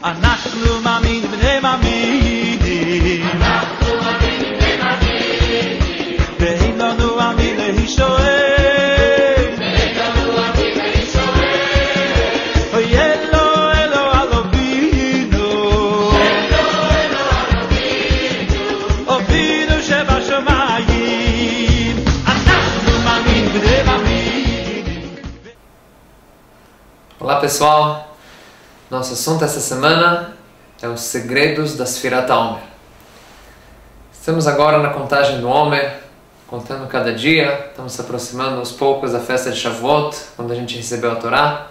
אנחנו מאמינים בני מאמינים, אנחנו מאמינים בני מאמינים, ואין לנו עמים להישואל, ואין לנו עמים להישואל, אוי אלו אלו אלובינו, אלו אלו אלובינו, אבינו שבשמיים, אנחנו מאמינים בני מאמינים. Olá pessoal, nosso assunto essa semana é os segredos da Sfirat HaOmer. Estamos agora na contagem do Homer, contando cada dia, estamos se aproximando aos poucos da festa de Shavuot, quando a gente recebeu a Torá.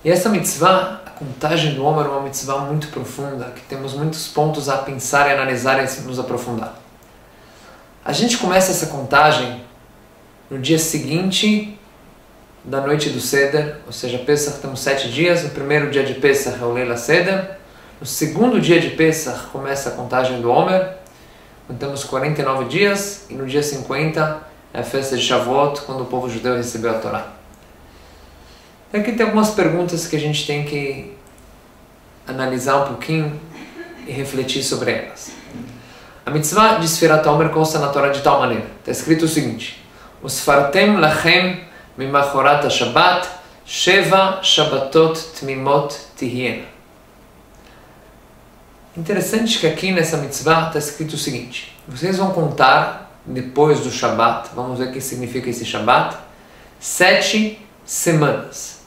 E essa mitzvah, a contagem do Homer, é uma mitzvah muito profunda, que temos muitos pontos a pensar e analisar e nos aprofundar. A gente começa essa contagem no dia seguinte da noite do Seder, ou seja, Pesach temos 7 dias, no primeiro dia de Pesach é o Leila Seder, no segundo dia de Pesach começa a contagem do Homer, contamos 49 dias, e no dia 50 é a festa de Shavuot, quando o povo judeu recebeu a Torá. E aqui tem algumas perguntas que a gente tem que analisar um pouquinho e refletir sobre elas. A mitzvah de Sfirat HaOmer consta na Torá de tal maneira, está escrito o seguinte: Usfartem lachem Mimachorat HaShabbat, Sheva Shabbatot Tmimot Tihiena. Interessante que aqui nessa mitzvah está escrito o seguinte: vocês vão contar depois do Shabbat, vamos ver o que significa esse Shabbat, 7 semanas.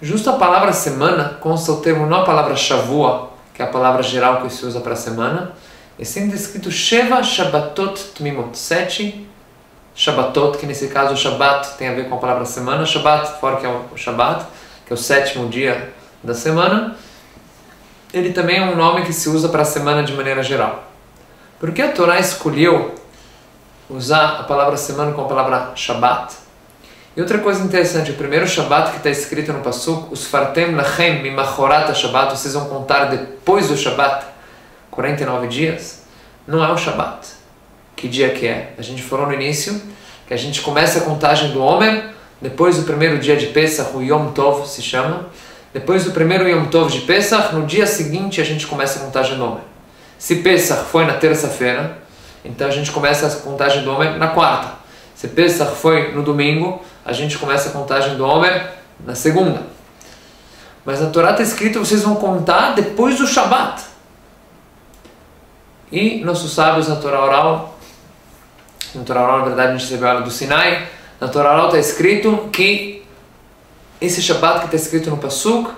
Justo a palavra semana consta o termo, não a palavra Shavua, que é a palavra geral que se usa para semana, e sempre escrito Sheva Shabbatot Tmimot, 7 Shabbatot, que nesse caso o Shabbat tem a ver com a palavra semana, Shabbat, fora que é o Shabbat, que é o 7º dia da semana, ele também é um nome que se usa para a semana de maneira geral. Por que a Torá escolheu usar a palavra semana com a palavra Shabbat? E outra coisa interessante, o primeiro Shabbat que está escrito no Pasuk, os Fartem Lachem Mimachorat HaShabbat, vocês vão contar depois do Shabbat 49 dias, não é o Shabbat. Que dia que é? A gente falou no início que a gente começa a contagem do Homer, depois do primeiro dia de Pesach, o Yom Tov se chama, depois do primeiro Yom Tov de Pesach, no dia seguinte a gente começa a contagem do Homer. Se Pesach foi na terça-feira, então a gente começa a contagem do Homer na quarta. Se Pesach foi no domingo, a gente começa a contagem do Homer na segunda. Mas na Torá está escrito que vocês vão contar depois do Shabbat. E nossos sábios na Torá oral, na Torá oral, na verdade, a gente recebeu ela do Sinai, na Torá oral está escrito que esse Shabbat que está escrito no Pasuk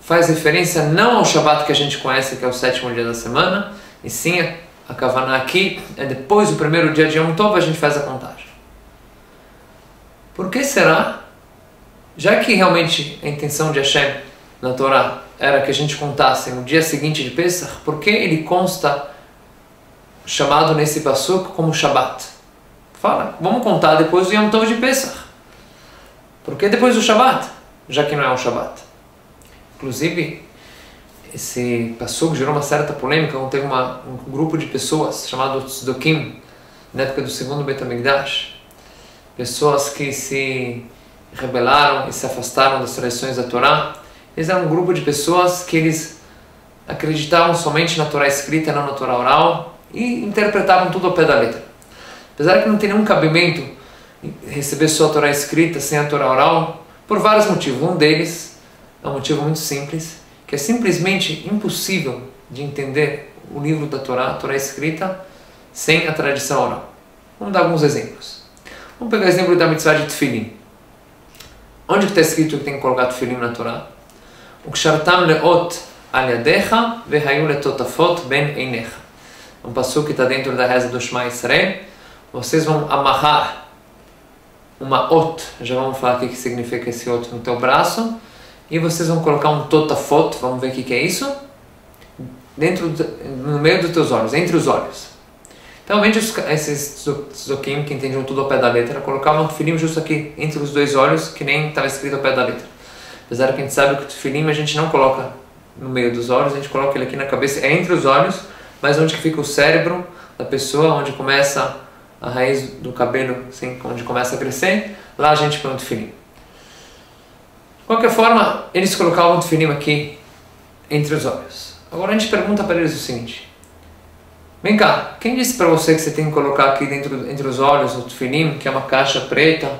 faz referência não ao Shabbat que a gente conhece, que é o 7º dia da semana, e sim a Kavaná aqui é depois do primeiro dia de Yom Tov a gente faz a contagem. Por que será? Já que realmente a intenção de Hashem na Torá era que a gente contasse no dia seguinte de Pesach, por que ele consta chamado nesse Pasuk como Shabbat? Fala, vamos contar depois do Yom Tov de Pesach. Por que depois do Shabbat? Já que não é um Shabbat. Inclusive, esse Pasuk gerou uma certa polêmica, quando teve um grupo de pessoas chamado Tzdokim, na época do segundo Beit HaMikdash, pessoas que se rebelaram e se afastaram das tradições da Torá. Eles eram um grupo de pessoas que eles acreditavam somente na Torá escrita, não na Torá oral, e interpretavam tudo ao pé da letra. Apesar que não tem nenhum cabimento receber só a Torá escrita sem a Torá oral, por vários motivos. Um deles é um motivo muito simples, que é simplesmente impossível de entender o livro da Torá, a Torá escrita, sem a tradição oral. Vamos dar alguns exemplos. Vamos pegar o exemplo da mitzvah de Tefilin. Onde está escrito que tem que colocar Tefilin na Torá? Ukshartam leot al yadecha vehayu letotafot ben einecha. Um passuco que está dentro da reza do Shema Israel. Vocês vão amarrar uma ot, já vamos falar o que significa esse ot no teu braço, e vocês vão colocar um totafot, vamos ver o que é isso, no meio dos teus olhos, entre os olhos. Então, esses tzdokim que entendiam tudo ao pé da letra, colocavam o tefilim justo aqui, entre os dois olhos, que nem estava escrito ao pé da letra. Apesar que a gente sabe que o tefilim a gente não coloca no meio dos olhos, a gente coloca ele aqui na cabeça, é entre os olhos, mas onde que fica o cérebro da pessoa, onde começa a raiz do cabelo, assim, onde começa a crescer, lá a gente põe o tefilim. De qualquer forma, eles colocavam o tefilim aqui entre os olhos. Agora a gente pergunta para eles o seguinte: vem cá, quem disse para você que você tem que colocar aqui dentro entre os olhos o tefilim, que é uma caixa preta,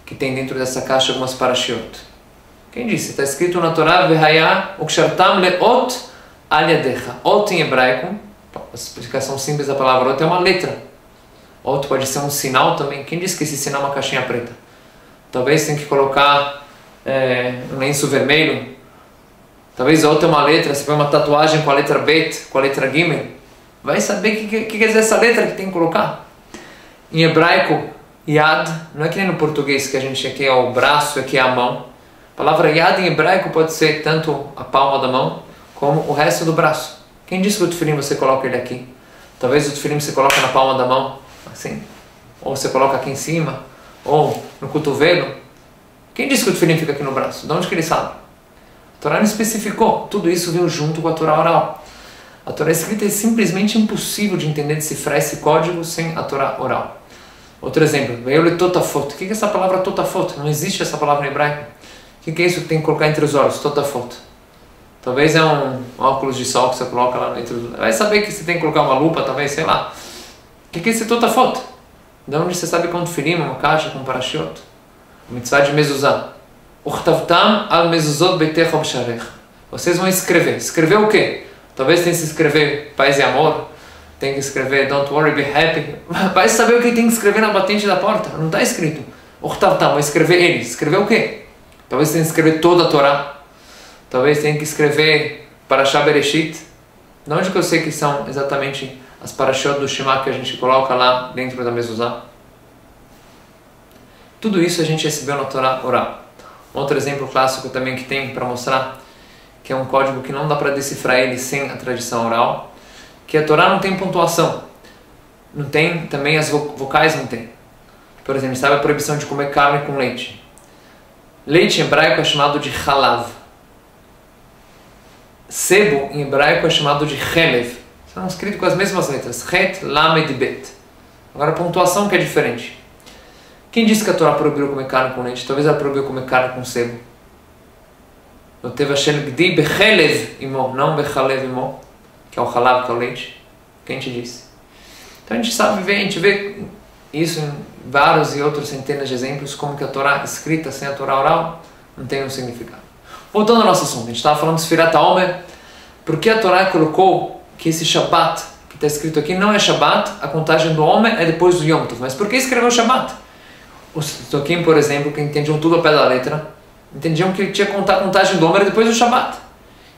que tem dentro dessa caixa algumas parashiot? Quem disse? Está escrito na Torá: Vehaya ukshartam leot al yadecha. Ot em hebraico, a explicação simples da palavra ot é uma letra. Ot pode ser um sinal também. Quem disse que esse sinal é uma caixinha preta? Talvez tem que colocar um lenço vermelho. Talvez ot é uma letra. Você põe uma tatuagem com a letra Bet, com a letra Gimel. Vai saber o que quer dizer essa letra que tem que colocar. Em hebraico, yad, não é que nem no português que a gente aqui é o braço, aqui é a mão. A palavra yad em hebraico pode ser tanto a palma da mão como o resto do braço. Quem disse que o tefilim você coloca ele aqui? Talvez o tefilim você coloca na palma da mão, assim. Ou você coloca aqui em cima, ou no cotovelo. Quem disse que o tefilim fica aqui no braço? De onde que ele sabe? A Torá não especificou. Tudo isso veio junto com a Torá oral. A Torá escrita é simplesmente impossível de entender, decifrar esse código sem a Torá oral. Outro exemplo, veio le totafot. O que é essa palavra totafot? Não existe essa palavra em hebraico. O que é isso que tem que colocar entre os olhos? Totafot. Talvez é um óculos de sol que você coloca lá dentro. Vai saber que você tem que colocar uma lupa, talvez, sei lá. O que é esse totafot? De onde você sabe que é um tefilim, uma caixa com parashiot? Mitzvah de mezuzah. Uchtavtam al mezuzot beitecha b'sharecha. Vocês vão escrever. Escrever o quê? Talvez tenha que escrever paz e amor. Tem que escrever don't worry, be happy. Vai saber o que tem que escrever na batente da porta. Não está escrito. Uchtavtam, vou escrever ele. Escrever o quê? Talvez tenha que escrever toda a Torá. Talvez tenha que escrever Parashá Bereshit. De onde que eu sei que são exatamente as parashot do Shema que a gente coloca lá dentro da mezuzá? Tudo isso a gente recebeu na Torá oral. Outro exemplo clássico também que tem para mostrar que é um código que não dá para decifrar ele sem a tradição oral, que a Torá não tem pontuação. Não tem, também as vocais não tem. Por exemplo, sabe a proibição de comer carne com leite? Leite em hebraico é chamado de halav. Sebo em hebraico é chamado de chelev. São escritos com as mesmas letras. Het, lamed, bet. Agora a pontuação que é diferente. Quem disse que a Torá proibiu comer carne com leite? Talvez ela proibiu comer carne com sebo. Não teve a shelgdi bechelev imo, não bechalev imo, que é o halav, que é o leite. Quem te disse? Então a gente sabe ver, a gente vê isso em vários e outros centenas de exemplos, como que a Torá escrita sem a Torá oral não tem um significado. Voltando ao nosso assunto, a gente estava falando de Sfirat HaOmer. Por que a Torá colocou que esse Shabbat, que está escrito aqui, não é Shabbat, a contagem do Homer é depois do Yom Tov? Mas por que escreveu Shabbat? Os Tzdukim, por exemplo, que entendiam tudo ao pé da letra, entendiam que ele tinha que contar a contagem do Homer depois do Shabbat.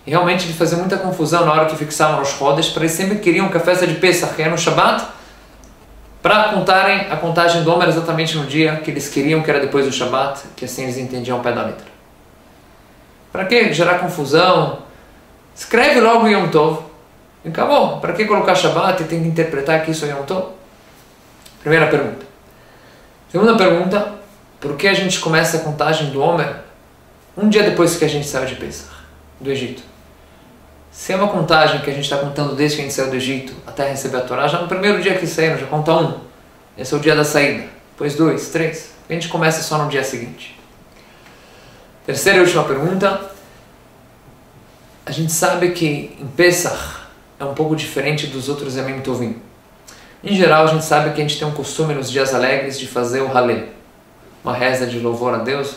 E realmente ele fazia muita confusão na hora que fixavam os rodas, para eles sempre queriam que a festa de Pesach, que era no Shabbat, para contarem a contagem do Homer exatamente no dia que eles queriam, que era depois do Shabbat, que assim eles entendiam ao pé da letra. Para que gerar confusão? Escreve logo Yom Tov e acabou. Para que colocar Shabbat e tem que interpretar que isso é Yom Tov? Primeira pergunta. Segunda pergunta, por que a gente começa a contagem do Homer um dia depois que a gente saiu de Pesach, do Egito? Se é uma contagem que a gente está contando desde que a gente saiu do Egito até receber a Torá, já no primeiro dia que saíram, já conta um. Esse é o dia da saída. Depois 2, 3. A gente começa só no dia seguinte. Terceira e última pergunta. A gente sabe que em Pesach é um pouco diferente dos outros Yamim Tovim. Em geral, a gente sabe que a gente tem um costume nos dias alegres de fazer o Halel, uma reza de louvor a Deus,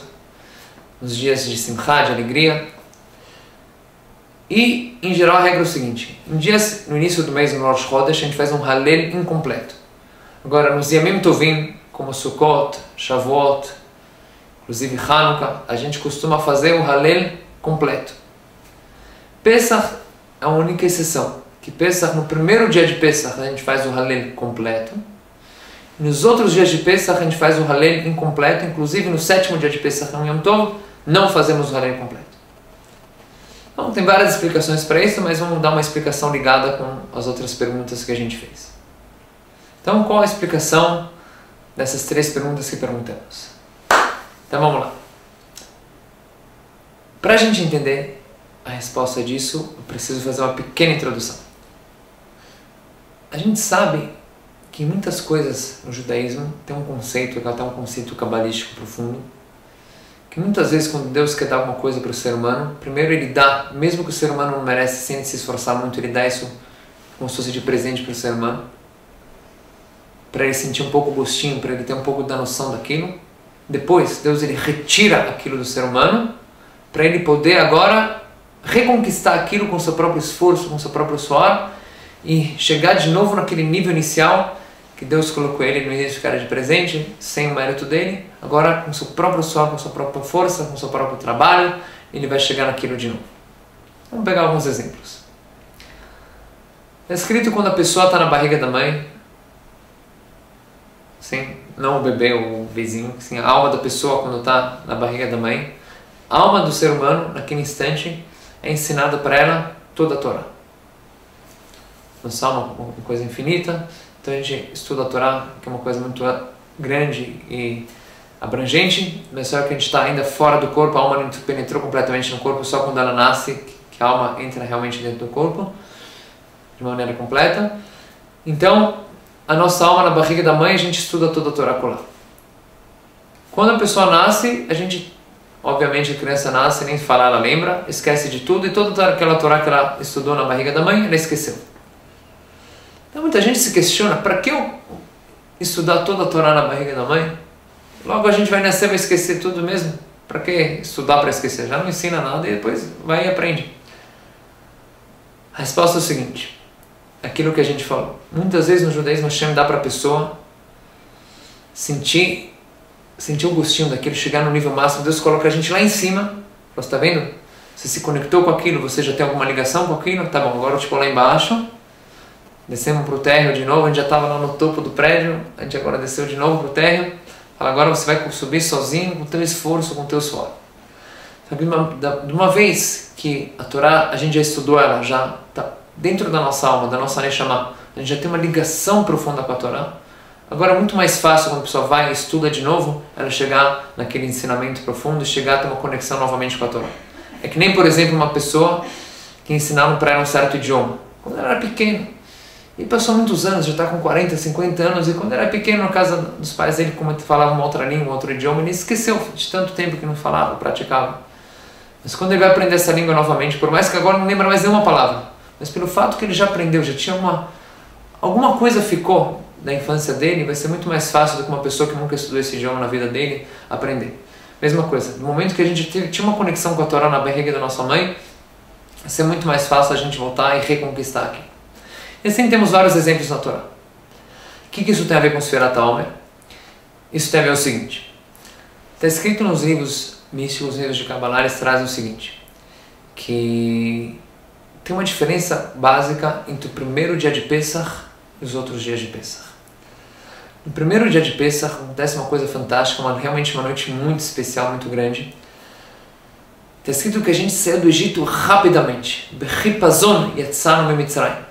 nos dias de Simchá, de alegria. E, em geral, a regra é o seguinte: no início do mês, no Rosh Chodesh, a gente faz um Halel incompleto. Agora, nos Yamim Tovim, como Sukkot, Shavuot, inclusive Hanukkah, a gente costuma fazer o Halel completo. Pesach é a única exceção, que Pesach, no primeiro dia de Pesach, a gente faz o Halel completo. Nos outros dias de Pesach, a gente faz o Halel incompleto, inclusive no sétimo dia de Pesach, no Yom Tov, não fazemos o Halel completo. Então, tem várias explicações para isso, mas vamos dar uma explicação ligada com as outras perguntas que a gente fez. Então, qual a explicação dessas três perguntas que perguntamos? Então, vamos lá. Para a gente entender a resposta disso, eu preciso fazer uma pequena introdução. A gente sabe que muitas coisas no judaísmo tem um conceito, até um conceito cabalístico profundo, que muitas vezes quando Deus quer dar alguma coisa para o ser humano, primeiro Ele dá, mesmo que o ser humano não merece, sem se esforçar muito, Ele dá isso como se fosse de presente para o ser humano, para ele sentir um pouco o gostinho, para ele ter um pouco da noção daquilo. Depois, Deus Ele retira aquilo do ser humano, para ele poder agora reconquistar aquilo com seu próprio esforço, com seu próprio suor, e chegar de novo naquele nível inicial que Deus colocou ele no início, que era de presente, sem o mérito dele. Agora, com seu próprio suor, com sua própria força, com seu próprio trabalho, ele vai chegar naquilo de novo. Vamos pegar alguns exemplos. É escrito quando a pessoa está na barriga da mãe, sim, não o bebê ou o vizinho, sim, a alma da pessoa quando está na barriga da mãe, a alma do ser humano, naquele instante, é ensinada para ela toda a Torá. No Salmo, uma coisa infinita. Então a gente estuda a Torá, que é uma coisa muito grande e abrangente, mas só que a gente está ainda fora do corpo, a alma não penetrou completamente no corpo, só quando ela nasce, que a alma entra realmente dentro do corpo, de uma maneira completa. Então, a nossa alma na barriga da mãe, a gente estuda toda a Torá por lá. Quando a pessoa nasce, a gente, obviamente a criança nasce, nem falar ela lembra, esquece de tudo, e toda aquela Torá que ela estudou na barriga da mãe, ela esqueceu. Então muita gente se questiona, para que eu estudar toda a Torá na barriga da mãe? Logo a gente vai nascer e vai esquecer tudo mesmo. Para que estudar para esquecer? Já não ensina nada e depois vai e aprende. A resposta é o seguinte, aquilo que a gente falou. Muitas vezes no judaísmo Hashem dá para a pessoa sentir o gostinho daquilo, chegar no nível máximo. Deus coloca a gente lá em cima. Você está vendo? Você se conectou com aquilo, você já tem alguma ligação com aquilo? Tá bom, agora eu te lá embaixo. Descemos para o térreo de novo, a gente já estava lá no topo do prédio, a gente agora desceu de novo para o térreo. Fala, agora você vai subir sozinho, com o teu esforço, com o teu suor. De uma vez que a Torá, a gente já estudou ela, já está dentro da nossa alma, da nossa Neshama, a gente já tem uma ligação profunda com a Torá. Agora é muito mais fácil quando a pessoa vai e estuda de novo, ela chegar naquele ensinamento profundo e chegar a ter uma conexão novamente com a Torá. É que nem, por exemplo, uma pessoa que ensinaram para ela um certo idioma, quando ela era pequena. E passou muitos anos, já está com 40, 50 anos, e quando era pequeno, na casa dos pais dele, como ele falava uma outra língua, outro idioma, ele esqueceu de tanto tempo que não falava, praticava. Mas quando ele vai aprender essa língua novamente, por mais que agora não lembra mais nenhuma palavra, mas pelo fato que ele já aprendeu, já tinha alguma coisa ficou da infância dele, vai ser muito mais fácil do que uma pessoa que nunca estudou esse idioma na vida dele aprender. Mesma coisa, no momento que a gente tinha uma conexão com a Torá na barriga da nossa mãe, vai ser muito mais fácil a gente voltar e reconquistar aqui. E assim temos vários exemplos na Torá. O que isso tem a ver com Sfirat HaOmer? Isso tem a ver com o seguinte. Está escrito nos livros místicos, nos livros de Kabbalah, eles trazem o seguinte, que tem uma diferença básica entre o primeiro dia de Pesach e os outros dias de Pesach. No primeiro dia de Pesach acontece uma coisa fantástica, realmente uma noite muito especial, muito grande. Está escrito que a gente saiu do Egito rapidamente. Bechipazon yatzanu mimitzrayim.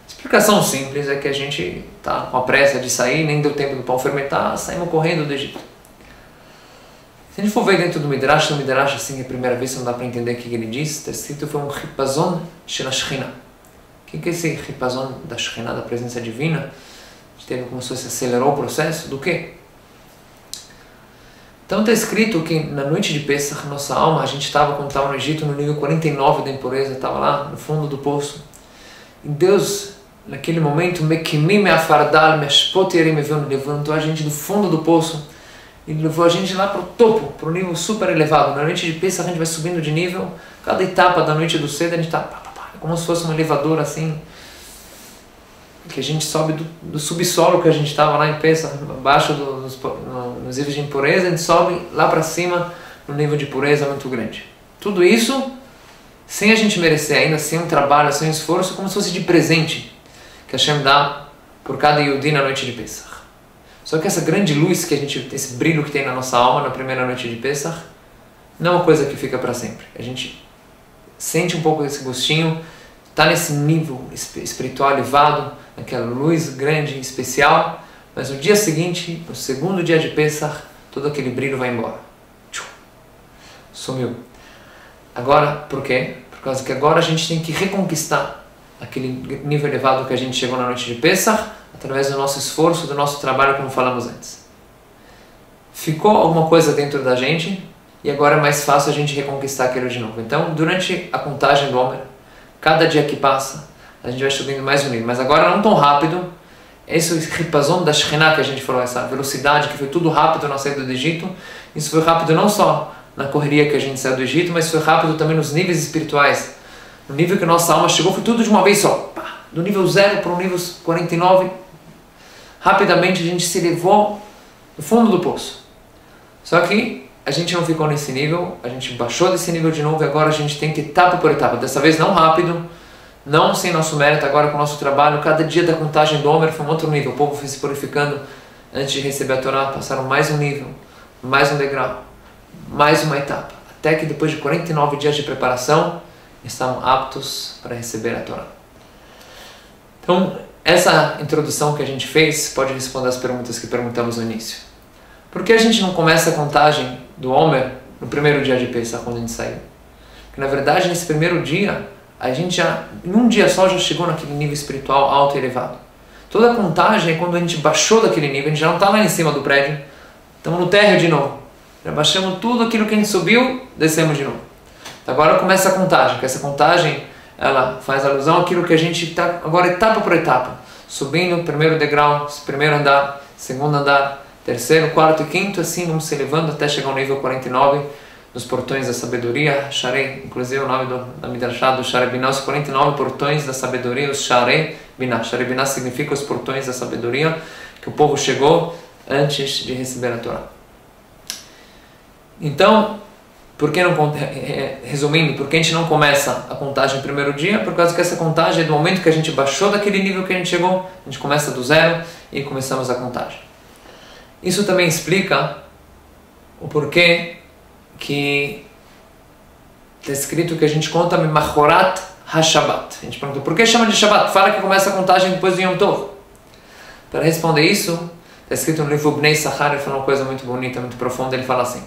Explicação simples é que a gente está com a pressa de sair, nem deu tempo do pão fermentar, saímos correndo do Egito. Se a gente for ver dentro do Midrash, assim, a primeira vez não dá para entender o que ele diz, está escrito que foi um Chipazon shel Shechina. O que é esse Chipazon da Shechina, da presença divina? Teve como se fosse acelerou o processo do quê? Então está escrito que na noite de Pesach, nossa alma, a gente estava, quando estava no Egito, no nível 49 da impureza, estava lá no fundo do poço. E Deus, naquele momento, levantou a gente do fundo do poço e levou a gente lá para o topo, para o nível super elevado. Na noite de Pesach a gente vai subindo de nível, cada etapa da noite do cedo a gente está como se fosse um elevador assim, que a gente sobe do subsolo que a gente estava lá em Pesach, abaixo nos níveis de impureza, a gente sobe lá para cima no nível de pureza muito grande. Tudo isso sem a gente merecer ainda, sem um trabalho, sem um esforço, como se fosse de presente que Hashem dá por cada Yehudi na noite de Pesach. Só que essa grande luz que a gente, esse brilho que tem na nossa alma na primeira noite de Pesach, não é uma coisa que fica para sempre. A gente sente um pouco desse gostinho, está nesse nível espiritual elevado, naquela luz grande, especial, mas no dia seguinte, no segundo dia de Pesach, todo aquele brilho vai embora. Sumiu. Agora, por quê? Por causa que agora a gente tem que reconquistar aquele nível elevado que a gente chegou na noite de Pesach, através do nosso esforço, do nosso trabalho, como falamos antes. ficou alguma coisa dentro da gente e agora é mais fácil a gente reconquistar aquilo de novo. Então, durante a contagem do Omer, cada dia que passa, a gente vai subindo mais um nível, mas agora não tão rápido. Esse ripazon da Shekhinah que a gente falou, essa velocidade que foi tudo rápido na saída do Egito, isso foi rápido não só na correria que a gente saiu do Egito, mas foi rápido também nos níveis espirituais. No nível que a nossa alma chegou, foi tudo de uma vez só. Pá, do nível 0 para o nível 49, rapidamente a gente se elevou no fundo do poço. Só que a gente não ficou nesse nível, a gente baixou desse nível de novo e agora a gente tem que etapa por etapa. Dessa vez não rápido, não sem nosso mérito, agora com o nosso trabalho. Cada dia da contagem do Omer foi um outro nível. O povo foi se purificando antes de receber a Torá, passaram mais um nível, mais um degrau, mais uma etapa. Até que depois de 49 dias de preparação, estavam aptos para receber a Torá. Então, essa introdução que a gente fez pode responder as perguntas que perguntamos no início. Por que a gente não começa a contagem do Omer no primeiro dia de Pesach, quando a gente saiu? Porque, na verdade, nesse primeiro dia, a gente já, em um dia só, já chegou naquele nível espiritual alto e elevado. Toda a contagem é quando a gente baixou daquele nível, a gente já não está lá em cima do prédio, estamos no térreo de novo. Já baixamos tudo aquilo que a gente subiu, descemos de novo. Então agora começa a contagem, que essa contagem ela faz alusão àquilo que a gente está agora etapa por etapa, subindo, primeiro degrau, primeiro andar, segundo andar, terceiro, quarto e quinto, assim vamos se elevando até chegar ao nível 49 dos portões da sabedoria, Sharei, inclusive o nome da Midrashá do Sharei Binah, os 49 portões da sabedoria, os Sharei Binah. Sharei Binah significa os portões da sabedoria, que o povo chegou antes de receber a Torá. Então, por que não, resumindo, por que a gente não começa a contagem no primeiro dia? Por causa que essa contagem é do momento que a gente baixou daquele nível que a gente chegou, a gente começa do zero e começamos a contagem. Isso também explica o porquê que está escrito que a gente conta Machorat HaShabbat. A gente pergunta, por que chama de Shabbat? Fala que começa a contagem depois do Yom Tov. Para responder isso, está escrito no livro Bnei Sachar, ele fala uma coisa muito bonita, muito profunda, ele fala assim: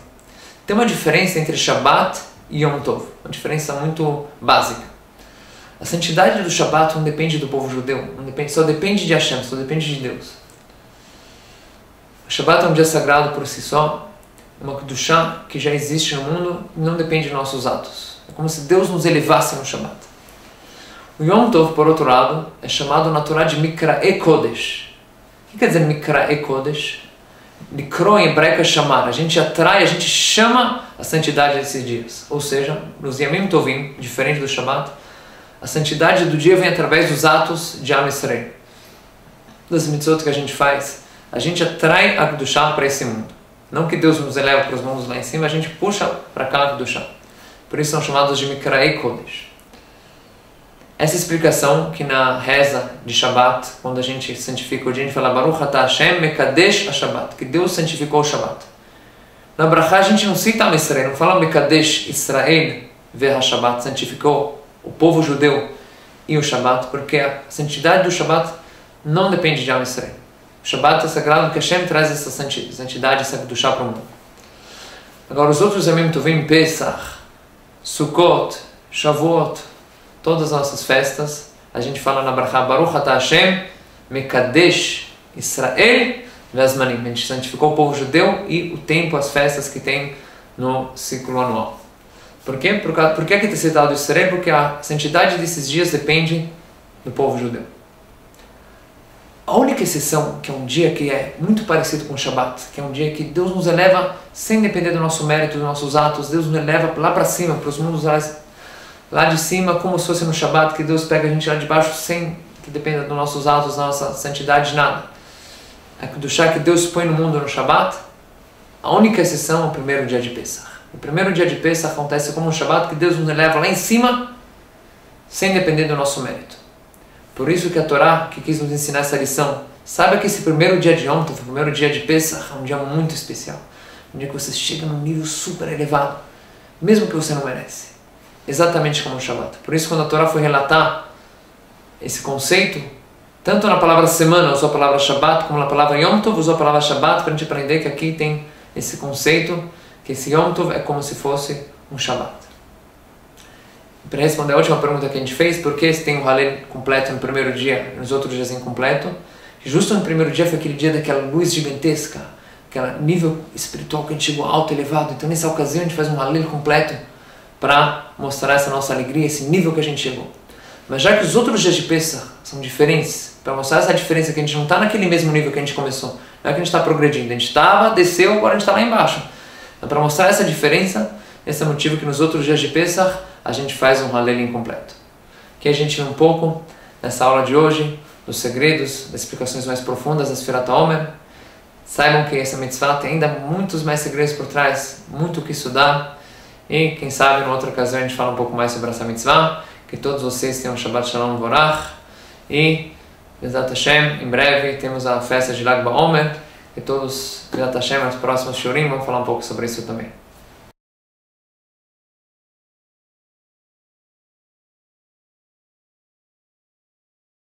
tem uma diferença entre Shabbat e Yom Tov, uma diferença muito básica. A santidade do Shabbat não depende do povo judeu, só depende de Hashem, só depende de Deus. O Shabbat é um dia sagrado por si só, uma Kedushá que já existe no mundo e não depende de nossos atos. É como se Deus nos elevasse no Shabbat. O Yom Tov, por outro lado, é chamado na Torá de Mikra'e Kodesh. O que quer dizer Mikra'e Kodesh? Mikro em hebraico é chamar. A gente atrai, a gente chama a santidade desses dias. Ou seja, nos Yamim Tovim, diferente do Shabbat, a santidade do dia vem através dos atos de Am Yisrael. Das mitzvot que a gente faz, a gente atrai a Kedushá para esse mundo. Não que Deus nos eleva para os mundos lá em cima, a gente puxa para cá a Kedushá. Por isso são chamados de Mikra'e Kodesh. Essa explicação que na reza de Shabbat, quando a gente santifica o dia, a gente fala Baruch Atah Hashem Mekadesh HaShabbat, que Deus santificou o Shabbat. Na Brachá a gente não cita Am Yisrael, não fala Mekadesh Israel VeHaShabbat, santificou o povo judeu e o Shabbat, porque a santidade do Shabbat não depende de Am Yisrael. O Shabbat é sagrado porque Hashem traz essa santidade, essa Kedushá para o mundo. Agora os outros Yamim Tovim, Pesach, Sukkot, Shavuot, todas as nossas festas, a gente fala na Brachá Baruch Atah Hashem Mekadesh Israel Ve'azmanim. A gente santificou o povo judeu e o tempo, as festas que tem no ciclo anual. Por quê? Por que está citado Israel? Porque a santidade desses dias depende do povo judeu. A única exceção, que é um dia que é muito parecido com o Shabbat, que é um dia que Deus nos eleva sem depender do nosso mérito, dos nossos atos, Deus nos eleva lá para cima, para os mundos lá de cima, como se fosse no Shabbat, que Deus pega a gente lá de baixo sem que dependa dos nossos atos, da nossa santidade, nada. A Kedushá que Deus põe no mundo no Shabbat, a única exceção é o primeiro dia de Pesach. O primeiro dia de Pesach acontece como um Shabbat, que Deus nos eleva lá em cima, sem depender do nosso mérito. Por isso que a Torá, que quis nos ensinar essa lição, saiba que esse primeiro dia de Yom Tov, o primeiro dia de Pesach, é um dia muito especial. Um dia que você chega num nível super elevado, mesmo que você não merece. Exatamente como o Shabbat. Por isso, quando a Torá foi relatar esse conceito, tanto na palavra semana usou a palavra Shabbat, como na palavra Yom Tov usou a palavra Shabbat, para a gente aprender que aqui tem esse conceito, que esse Yom Tov é como se fosse um Shabbat. Para responder a última pergunta que a gente fez, por que tem o Halel completo no primeiro dia e nos outros dias incompleto? Justo no primeiro dia foi aquele dia daquela luz gigantesca, aquele nível espiritual que a gente chegou alto, elevado. Então nessa ocasião a gente faz um Halel completo para mostrar essa nossa alegria, esse nível que a gente chegou. Mas já que os outros dias de Pesach são diferentes, para mostrar essa diferença que a gente não está naquele mesmo nível que a gente começou, não é que a gente está progredindo, a gente estava, desceu, agora a gente está lá embaixo. Então para mostrar essa diferença, esse é o motivo que nos outros dias de Pesach a gente faz um Halel incompleto. Que a gente vê um pouco nessa aula de hoje, dos segredos, das explicações mais profundas da Sfirat HaOmer. Saibam que essa mitzvah tem ainda muitos mais segredos por trás, muito o que estudar. E quem sabe, em outra ocasião, a gente fala um pouco mais sobre essa mitzvah. Que todos vocês tenham um Shabbat Shalom Vorach. E, Bezat Hashem, em breve temos a festa de Lag BaOmer. Que todos, Bezat Hashem, nos próximos Shurim, vão falar um pouco sobre isso também.